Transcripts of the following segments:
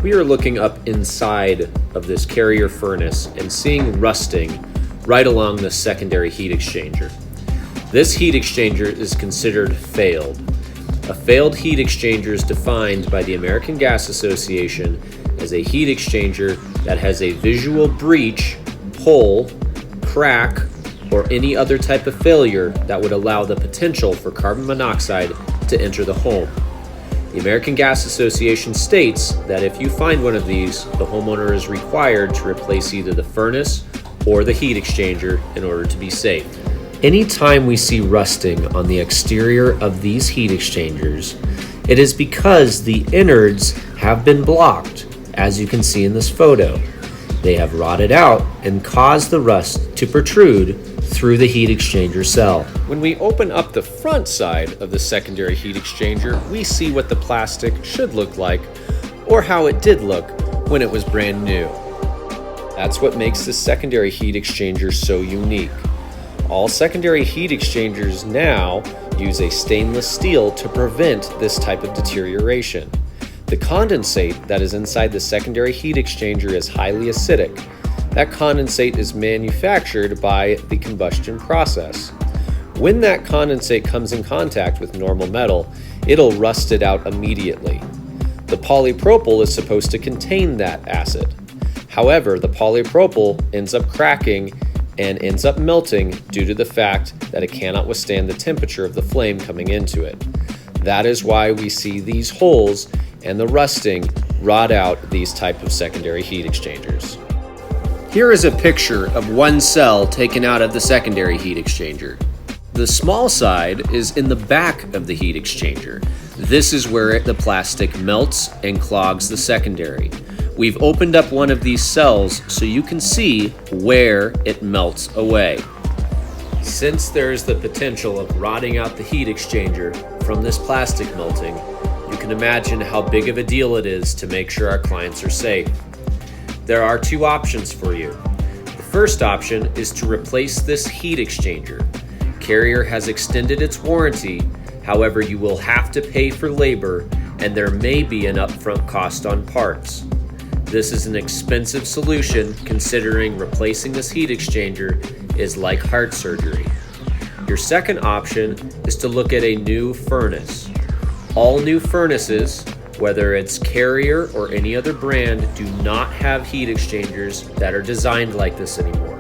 We are looking up inside of this carrier furnace and seeing rusting right along the secondary heat exchanger. This heat exchanger is considered failed. A failed heat exchanger is defined by the American Gas Association as a heat exchanger that has a visual breach, hole, crack, or any other type of failure that would allow the potential for carbon monoxide to enter the home. The American Gas Association states that if you find one of these, the homeowner is required to replace either the furnace or the heat exchanger in order to be safe. Anytime we see rusting on the exterior of these heat exchangers, it is because the innards have been blocked, as you can see in this photo. They have rotted out and caused the rust to protrude through the heat exchanger cell. When we open up the front side of the secondary heat exchanger, we see what the plastic should look like, or how it did look when it was brand new. That's what makes the secondary heat exchanger so unique. All secondary heat exchangers now use a stainless steel to prevent this type of deterioration. The condensate that is inside the secondary heat exchanger is highly acidic. That condensate is manufactured by the combustion process. When that condensate comes in contact with normal metal, it'll rust it out immediately. The polypropyl is supposed to contain that acid. However, the polypropyl ends up cracking and ends up melting due to the fact that it cannot withstand the temperature of the flame coming into it. That is why we see these holes and the rusting rot out these type of secondary heat exchangers. Here is a picture of one cell taken out of the secondary heat exchanger. The small side is in the back of the heat exchanger. This is where the plastic melts and clogs the secondary. We've opened up one of these cells so you can see where it melts away. Since there is the potential of rotting out the heat exchanger from this plastic melting, you can imagine how big of a deal it is to make sure our clients are safe. There are two options for you. The first option is to replace this heat exchanger. Carrier has extended its warranty, however you will have to pay for labor and there may be an upfront cost on parts. This is an expensive solution considering replacing this heat exchanger is like heart surgery. Your second option is to look at a new furnace. All new furnaces, whether it's Carrier or any other brand, do not have heat exchangers that are designed like this anymore.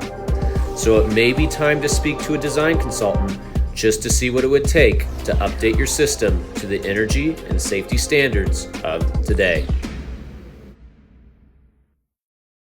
So it may be time to speak to a design consultant just to see what it would take to update your system to the energy and safety standards of today.